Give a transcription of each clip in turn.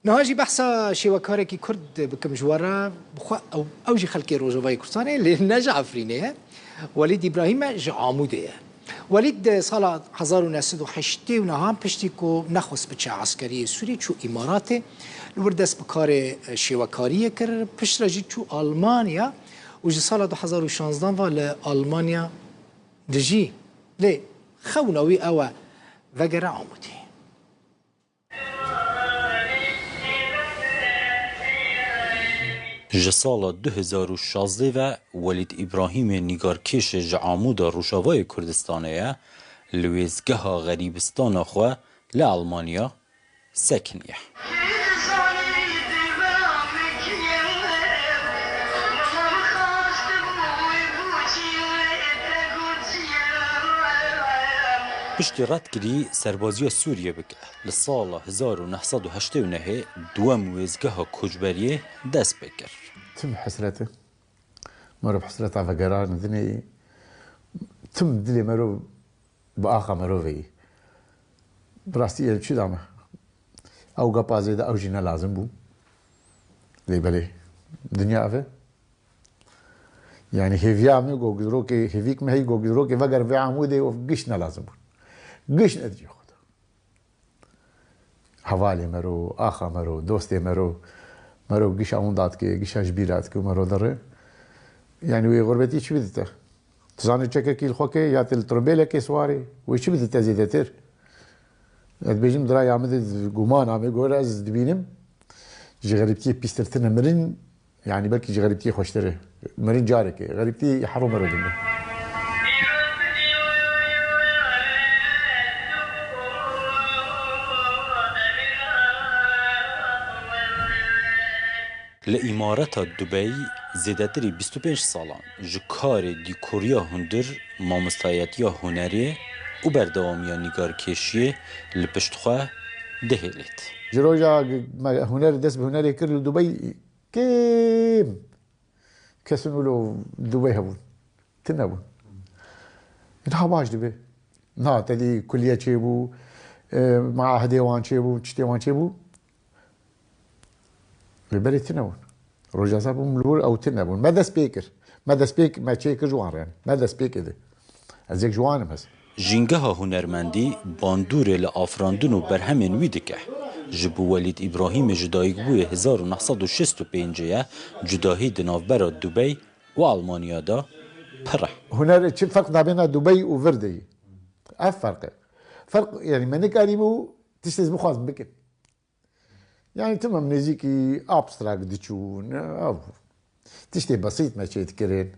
نهاجي بحثا شوكاري كي كرد بكم جوارا بخوا او اوجي خلكي روجوفاي كرتاني لنجا عفرينيه وليد ابراهيم جعاموديه وليد سال 1908 ونهام پشتیکو نخست بچه عسکری سوری چو امارات لوردس بکار شوکاریه کر پشت رجی چو آلمانیا و جی سال 2016 و لآلمانیا دجی لی خونوی او وگر عامودی جسال 2016 و ولید ابراهیم نیگارکش جعامود روشاوای کردستانه لویزگاه غریبستان خو لآلمانیا سکنیه. پشتی رد کری سربازی سوریه بکه لسال 1989 دوام ویزگاه کجبریه دست بکر. تم حسرته مرو بحسرته فقران ذني تم دلي مرو بآخا مرو في براستي شو دامه او قبازي ده او جينا لازم بو لي بلي دنيا افه يعني هيفيا مي جو قدروكي هيفيك ما هي جو قدروكي فقر في عمودي وقشنا لازم بو قشنا ادري خد حوالي مرو آخا مرو دوستي مرو قش عمودات كي قش جبيرات كي مرو ضره يعني وي غربتي شو بدته تزاني تشكك كي الخوكي يا التربيله كي سواري وش بدته زيدتر بيجم درا يعمد قمان عم يقول از دبينم جي غريبتي بيسترتنا مرن يعني بلكي جي غريبتي خوشتره مرن جارك غريبتي حرو مرو دمه لإمارات دبي زیادتری 25 سالان جکار دیکوریا هندر مامستایتیا هنری و برداوامیا نگارکشی لپشتخواه دهیلیت. جروجا هنر دست به هنری کرد دبی کیم کسونو لو دبی هبون تنبون اینها باش دبی نه تدی کلیه چی بو معاهده وان چی بو چتی وان چی بو لبری تنبون روجا بوم لور او تنبون ماذا سبيكر ماذا سبيك ما تشيك جوان يعني ماذا سبيك ده ازيك جوانم هس جنگها هنرمندی باندور لافراندن و برهمن ویدکه جبو ولید ابراهیم جدایگ بوی 1965 جداهی دنافبر دبی و آلمانیا دا پره هنر چه فرق بين دبي وفردي فرق يعني ما نكاريبو تشتز بخواز بكن يعني تمام نزيكي ابستراكت ديشون او تشتي بسيط ما شيء تكرين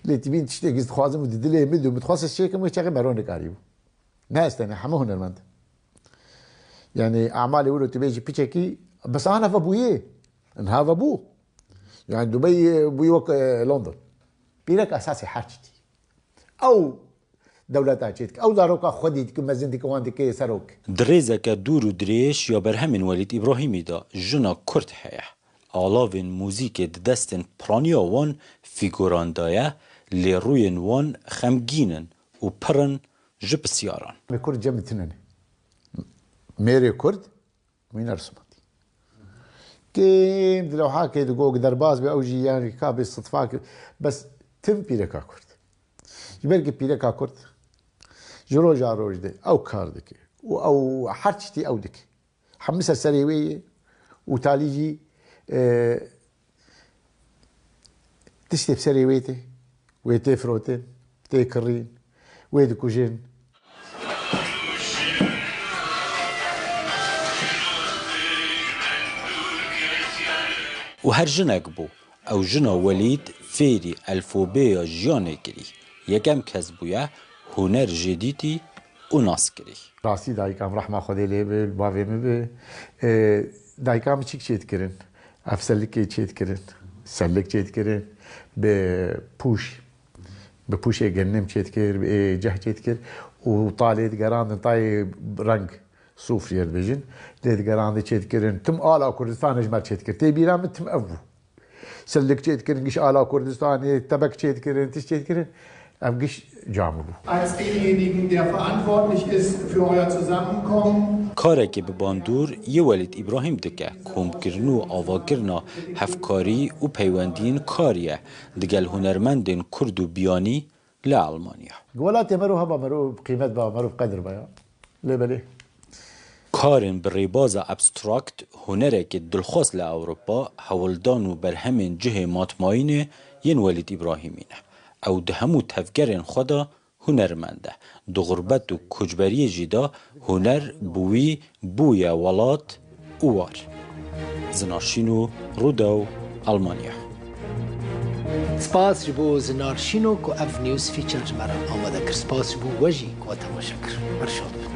اللي تبين تشتي قصد خوازم وددلي مدو متخصص شيء كم يشتغل مرون كاريو ناس تاني حمو هنرمند يعني اعمالي يقولوا تبيجي بيتشكي بس انا في ابويه ان هذا ابوه يعني دبي ابوي وك لندن بيلك اساسي حاجتي او دولتا چیت او زاروکا خودی که مزندی که وان دیگه سروک دریزه که دور و دریش یا برهمن ولید ابراهیمی دا جنا کرد هیا آلاوین موزیک دستن پرانیا وان فیگوران دایه لی روین وان خمگینن و پرن جب سیاران می کرد جمع تننه میری کرد مین رسمتی که دلو حاکه دگوگ درباز به اوجی یعنی کابی صدفاک بس تم پیرکا کرد جبرگی پیرکا کرد جروجا روجده او كاردك او حرشتي او دك حمسها سريويه وتاليجي تشتي بسريويتي ويتي فروتين تي كرين ويدي كوجين وهر جنك بو او جنا وليد فيري الفوبيا جياني كري يكم كسبويا هنر جديدي و ناس كري راسي دايكام رحمة خدي لي بالبافي مبي دايكام چيك چيت كرين افسلك چيت كرين سلك چيت كرين بپوش جنم چيت كر جه چيت كر وطاليت قراند طاي رنگ صوفير بيجن ليت قراند چيت كرين تم آلا كردستان اجمال چيت كر تي بيرام تم ابو سلك چيت كرين قش آلا كردستان تبك چيت كرين تش چيت كرين Als denjenigen, der verantwortlich ist für euer Zusammenkommen. کارێکی bi bandûr yê Welîd İbrahîm dike komkirin û avakirina hevkarî û peywendiyên karî ye digel hunermendên Kurd û biyanî li Almanya. ولاتي مرو هبا مرو بقيمت با مرو بقدر بيا ليه بلي Karên bi rêbaza abstrakt hunerekê dilxwaz li Ewropa hewildan û berhemên cihê matmayînê yên Welîd İbrahîmî ne. Ew di hemû tevgerên xwe de hunermend e. Di gurbet û koçberiyê jî de huner bi wî bûye welat û war. Zinarşîn û Rûdew, Almanya. سپاس ji bo zinarşîno ku ev news feature ji me re amade kir. Spas ji bo we jî ku we temaşe kir. Berşad bin.